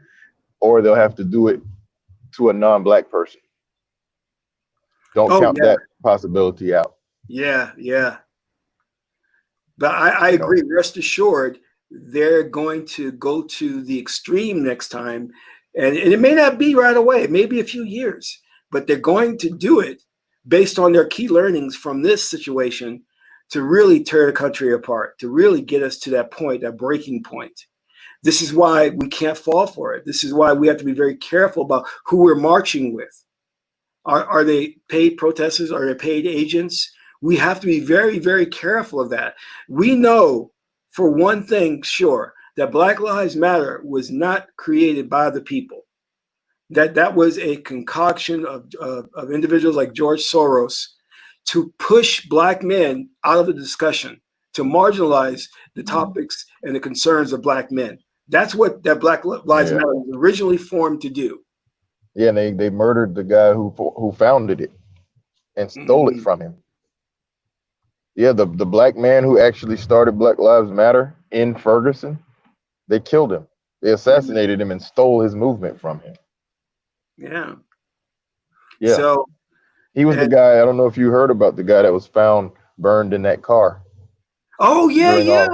Or they'll have to do it to a non-Black person. Don't count that possibility out. Yeah. But I agree. Rest assured, they're going to go to the extreme next time. And it may not be right away. It may be a few years. But they're going to do it based on their key learnings from this situation to really tear the country apart, to really get us to that point, that breaking point. This is why we can't fall for it. This is why we have to be very careful about who we're marching with. Are they paid protesters? Are they paid agents? We have to be very, very careful of that. We know for one thing, sure, that Black Lives Matter was not created by the people. That was a concoction of individuals like George Soros to push Black men out of the discussion, to marginalize the topics and the concerns of Black men. That's what that Black Lives Matter was originally formed to do. Yeah, and they murdered the guy who founded it and stole it from him. Yeah, the Black man who actually started Black Lives Matter in Ferguson, they killed him. They assassinated him and stole his movement from him. Yeah. Yeah. So he was the guy, I don't know if you heard about the guy that was found burned in that car. Oh, yeah, yeah.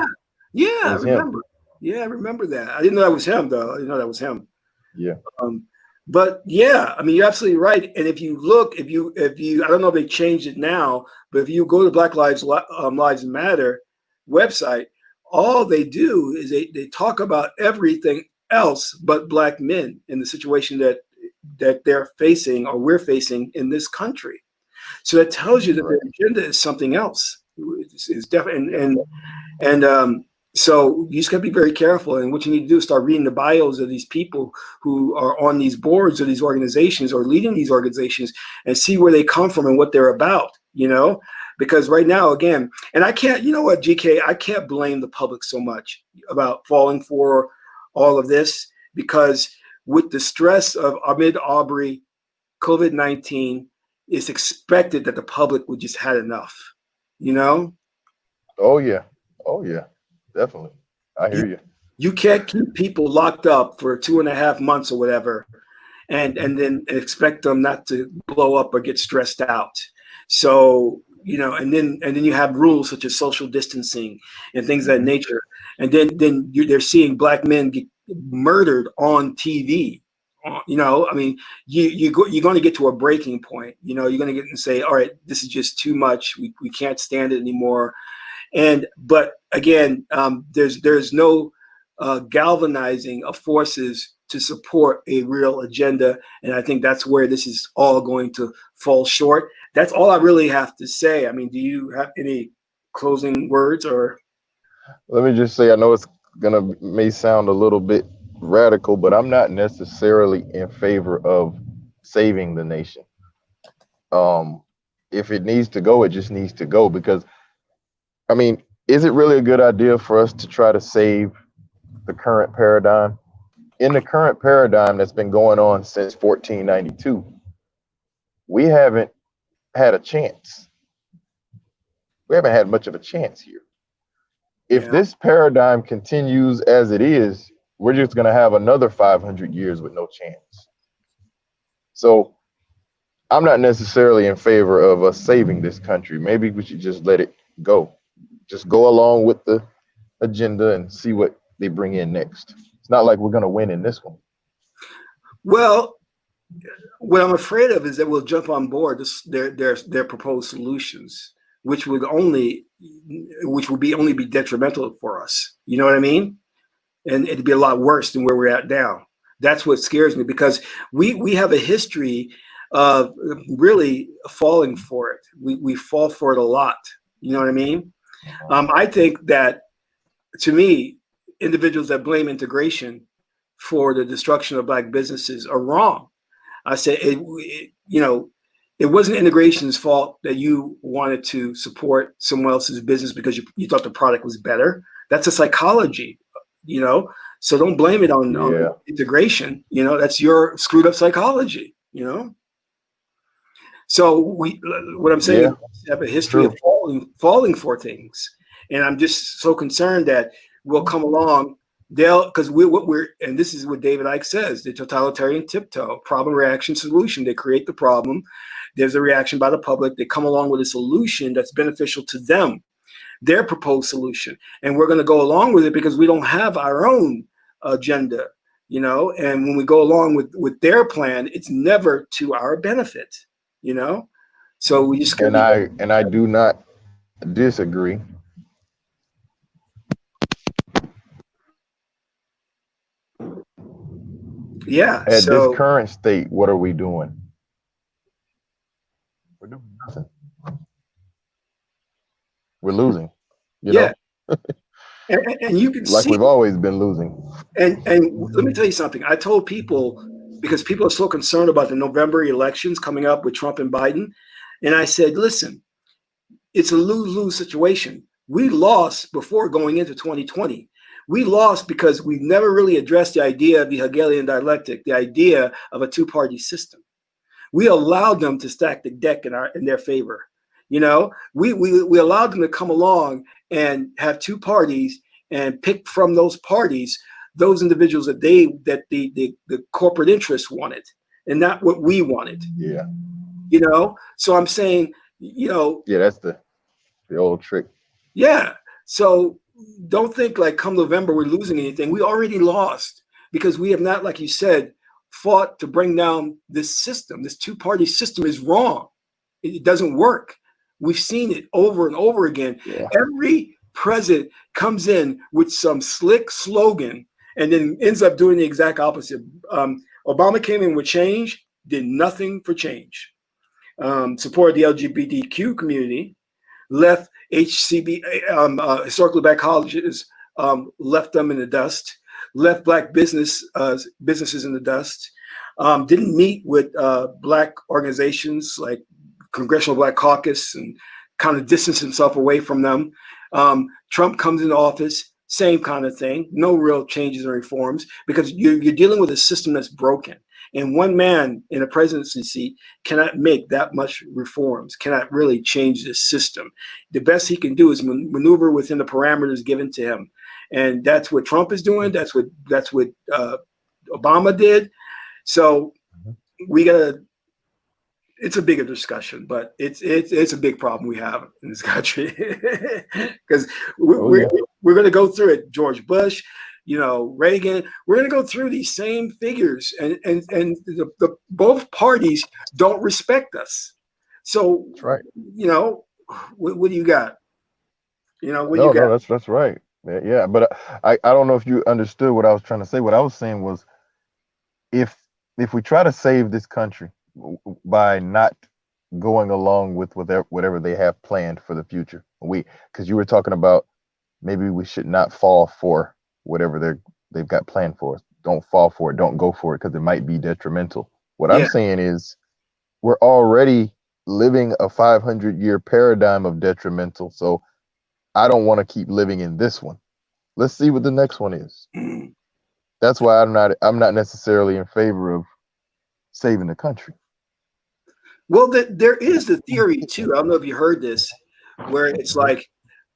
Yeah, I remember. Him. Yeah, I remember that. I didn't know that was him, though. I didn't know that was him. Yeah. But yeah, I mean, you're absolutely right. And if you look, if you, I don't know if they changed it now, but if you go to Black Lives Matter website, all they do is they talk about everything else but Black men in the situation that they're facing or we're facing in this country. So that tells you that their agenda is something else. It's definitely so you just got to be very careful. And what you need to do is start reading the bios of these people who are on these boards of these organizations or leading these organizations and see where they come from and what they're about, you know, because right now, again, and I can't, you know what, GK, I can't blame the public so much about falling for all of this, because with the stress of Ahmaud Arbery, COVID-19, it's expected that the public would just had enough, you know? Oh, yeah. Oh, yeah. Definitely. I hear you. You can't keep people locked up for 2.5 months or whatever and then expect them not to blow up or get stressed out. So, you know, and then you have rules such as social distancing and things of that nature. And then they're seeing Black men get murdered on TV. You know, I mean, you're going to get to a breaking point. You know, you're going to get and say, all right, this is just too much. We can't stand it anymore. But again, there's no galvanizing of forces to support a real agenda, and I think that's where this is all going to fall short. That's all I really have to say. I mean, do you have any closing words? Or let me just say, I know it's may sound a little bit radical, but I'm not necessarily in favor of saving the nation. If it needs to go, it just needs to go, because I mean, is it really a good idea for us to try to save the current paradigm? In the current paradigm that's been going on since 1492, we haven't had a chance. We haven't had much of a chance here. If this paradigm continues as it is, we're just going to have another 500 years with no chance. So I'm not necessarily in favor of us saving this country. Maybe we should just let it go. Just go along with the agenda and see what they bring in next. It's not like we're going to win in this one. Well, what I'm afraid of is that we'll jump on board their proposed solutions, which would only be detrimental for us. You know what I mean? And it'd be a lot worse than where we're at now. That's what scares me, because we have a history of really falling for it. We fall for it a lot. You know what I mean? I think that, to me, individuals that blame integration for the destruction of Black businesses are wrong. I say, it wasn't integration's fault that you wanted to support someone else's business because you thought the product was better. That's a psychology, you know? So don't blame it on integration. You know, that's your screwed up psychology, you know? So what I'm saying is we have a history of falling for things. And I'm just so concerned that we'll come along, because and this is what David Icke says, the totalitarian tiptoe, problem, reaction, solution. They create the problem. There's a reaction by the public. They come along with a solution that's beneficial to them, their proposed solution. And we're going to go along with it because we don't have our own agenda, you know? And when we go along with their plan, it's never to our benefit, you know? So we just I do not disagree. Yeah. At this So current state, what are we doing? We're doing nothing. We're losing, you yeah, know, and you can like see. we've always been losing. And let me tell you something. I told people, because people are so concerned about the November elections coming up with Trump and Biden, and I said, listen, it's a lose-lose situation. We lost before going into 2020. We lost because we never really addressed the idea of the Hegelian dialectic, the idea of a two-party system. We allowed them to stack the deck in their favor. You know, we allowed them to come along and have two parties and pick from those parties those individuals that the corporate interests wanted and not what we wanted. Yeah. You know, so I'm saying, you know, Yeah, that's the old trick. yeah. So don't think like come November we're losing anything. We already lost because we have not, like you said, fought to bring down this system. This two-party system is wrong. It doesn't work. We've seen it over and over again. Yeah. Every president comes in with some slick slogan and then ends up doing the exact opposite. Obama came in with change, did nothing for change. Supported the LGBTQ community, left HCB, historically black colleges, left them in the dust, left black businesses in the dust, didn't meet with black organizations like Congressional Black Caucus and kind of distanced himself away from them. Trump comes into office, same kind of thing, no real changes or reforms because you're dealing with a system that's broken. And one man in a presidency seat cannot make that much reforms, cannot really change this system. The best he can do is maneuver within the parameters given to him. And that's what Trump is doing. That's what Obama did. So we gotta, it's a bigger discussion, but it's a big problem we have in this country because we're going to go through it. George Bush, you know, Reagan, we're going to go through these same figures, and the both parties don't respect us. So, That's right. you know, what do you got? You know, what do No, you got? no, that's right. Yeah, but I don't know if you understood what I was trying to say. What I was saying was if we try to save this country by not going along with whatever they have planned for the future, because you were talking about maybe we should not fall for whatever they've got planned for us. Don't fall for it. Don't go for it because it might be detrimental. What I'm saying is we're already living a 500-year paradigm of detrimental. So I don't want to keep living in this one. Let's see what the next one is. That's why I'm not necessarily in favor of saving the country. Well, there is the theory too. I don't know if you heard this, where it's like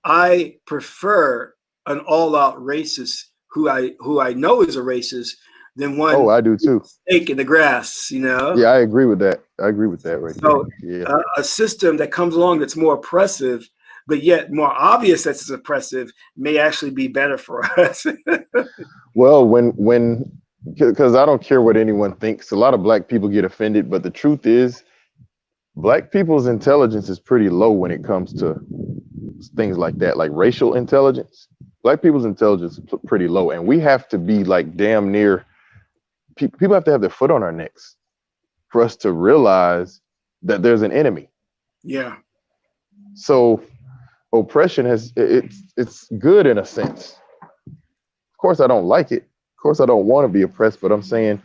I prefer an all-out racist who I know is a racist than one. Oh, I do too. Snake in the grass, you know. Yeah, I agree with that. I agree with that right So there. Yeah. a system that comes along that's more oppressive, but yet more obvious that it's oppressive, may actually be better for us. Well, because I don't care what anyone thinks. A lot of black people get offended, but the truth is, black people's intelligence is pretty low when it comes to things like that, like racial intelligence. Black people's intelligence is pretty low, and we have to be like damn near. People have to have their foot on our necks for us to realize that there's an enemy. Yeah. So oppression it's good in a sense. Of course, I don't like it. Of course, I don't want to be oppressed, but I'm saying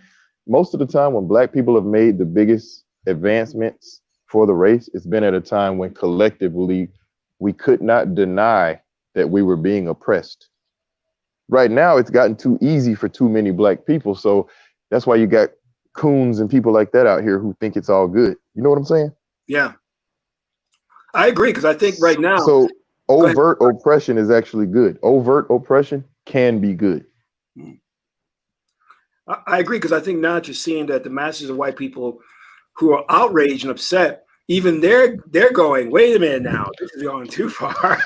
most of the time when black people have made the biggest advancements for the race, it's been at a time when collectively we could not deny that we were being oppressed. Right now, it's gotten too easy for too many black people. So that's why you got coons and people like that out here who think it's all good. You know what I'm saying? Yeah. I agree, because I think right now. So overt oppression is actually good. Overt oppression can be good. I agree, because I think now that you're seeing that the masses of white people who are outraged and upset, even they're going, wait a minute now, this is going too far.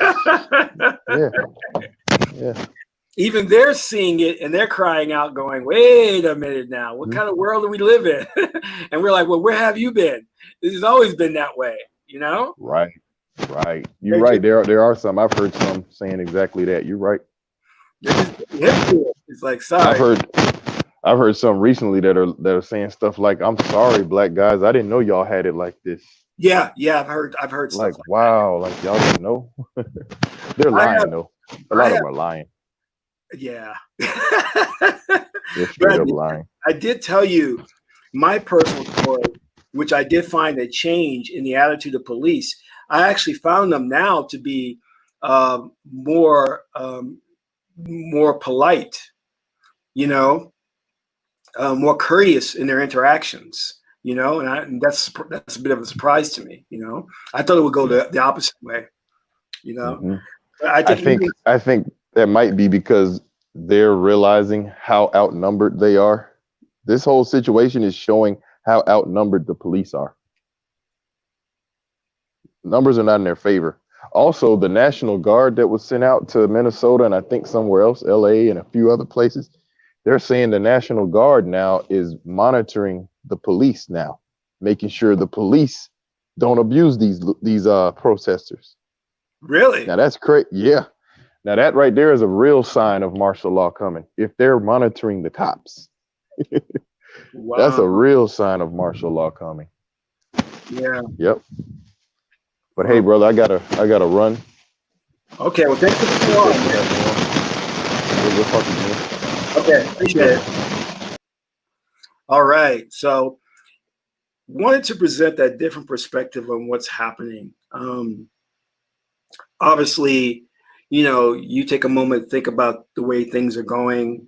Yeah. Even they're seeing it and they're crying out, going, wait a minute now, what kind of world do we live in? And we're like, well, where have you been? This has always been that way, you know? Right. You're right. There are some. I've heard some saying exactly that. You're right. It's like, sorry. I've heard some recently that are saying stuff like, "I'm sorry, black guys, I didn't know y'all had it like this." Yeah, yeah, I've heard stuff Like, like wow, like y'all didn't know. They're that. lying though. A I lot of have, them are lying. yeah. They're But straight up lying. I did tell you my personal story, which I did find a change in the attitude of police. I actually found them now to be more more polite, you know, more courteous in their interactions, you know, and that's a bit of a surprise to me, you know. I thought it would go the opposite way, you know. Hmm. But I I think think even I think that might be because they're realizing how outnumbered they are. This whole situation is showing how outnumbered the police are. Numbers are not in their favor. Also, the National Guard that was sent out to Minnesota and I think somewhere else, LA and a few other places, they're saying the National Guard now is monitoring the police now, making sure the police don't abuse these protesters. really, Now that's great. Yeah. Now that right there is a real sign of martial law coming. If they're monitoring the cops, that's wow, a real sign of martial law coming. yeah. Yep. But hey, Well, brother, I gotta run. okay, well, thanks for coming Appreciate on, you man. having me on. We'll talk again. Okay, appreciate it. All right, so wanted to present that different perspective on what's happening. Obviously, you know, you take a moment, think about the way things are going.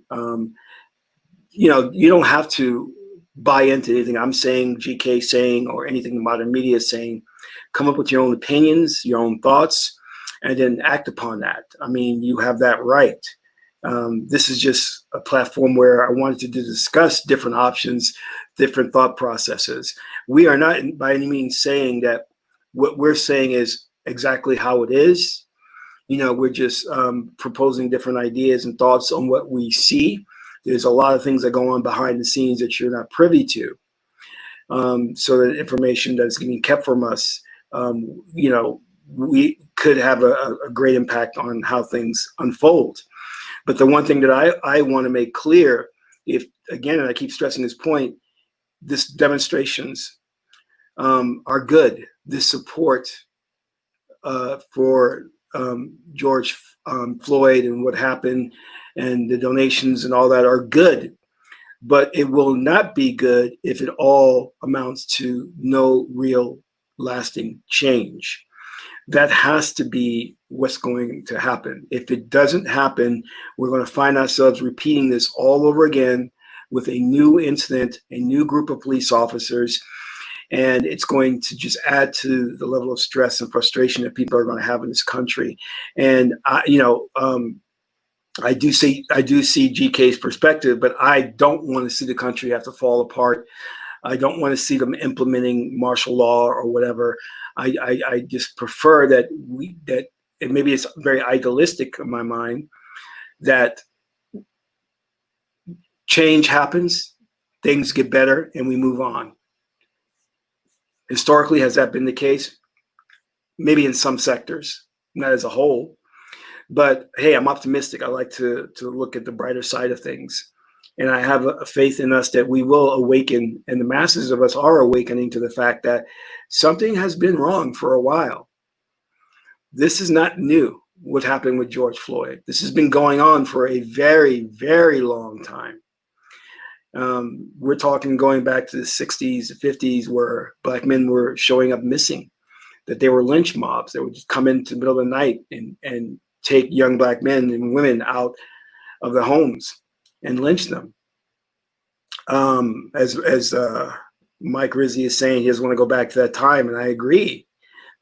You know, you don't have to buy into anything I'm saying, GK saying, or anything the modern media is saying. Come up with your own opinions, your own thoughts, and then act upon that. I mean, you have that right. This is just a platform where I wanted to discuss different options, different thought processes. We are not by any means saying that what we're saying is exactly how it is. You know, we're just proposing different ideas and thoughts on what we see. There's a lot of things that go on behind the scenes that you're not privy to. So that information that's being kept from us, you know, we could have a great impact on how things unfold. But the one thing that I want to make clear, if again, and I keep stressing this point, this demonstrations are good. This support for George Floyd and what happened and the donations and all that are good. But it will not be good if it all amounts to no real lasting change. That has to be what's going to happen. If it doesn't happen, we're going to find ourselves repeating this all over again with a new incident, a new group of police officers, and it's going to just add to the level of stress and frustration that people are going to have in this country. And you know, I do see GK's perspective, but I don't want to see the country have to fall apart. I don't want to see them implementing martial law or whatever. I just prefer that and maybe it's very idealistic in my mind, that change happens, things get better, and we move on. Historically, has that been the case? Maybe in some sectors, not as a whole. But hey, I'm optimistic. I like to look at the brighter side of things. And I have a faith in us that we will awaken, and the masses of us are awakening to the fact that something has been wrong for a while. This is not new, what happened with George Floyd. This has been going on for a very, very long time. We're talking going back to the 60s, 50s, where black men were showing up missing, that they were lynch mobs that would just come into the middle of the night and take young black men and women out of the homes and lynch them. As Mike Rizzi is saying, he doesn't want to go back to that time, and I agree.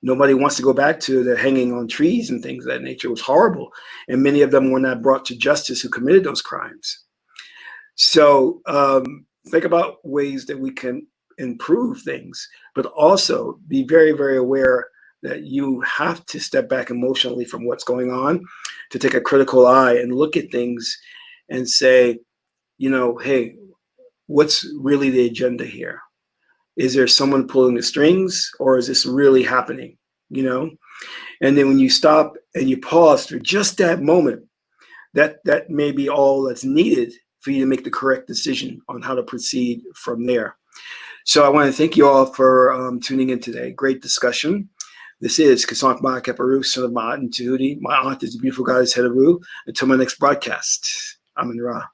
Nobody wants to go back to the hanging on trees and things of that nature. It was horrible, and many of them were not brought to justice who committed those crimes. So think about ways that we can improve things, but also be very, very aware that you have to step back emotionally from what's going on, to take a critical eye and look at things and say, you know, hey, what's really the agenda here? Is there someone pulling the strings, or is this really happening? You know, and then when you stop and you pause for just that moment, that may be all that's needed for you to make the correct decision on how to proceed from there. So I want to thank you all for tuning in today. Great discussion. This is Kasonk Ma Keperu, son of Ma'at and Tahuti. My aunt is the beautiful goddess Hedaru. Until my next broadcast, Amin Ra.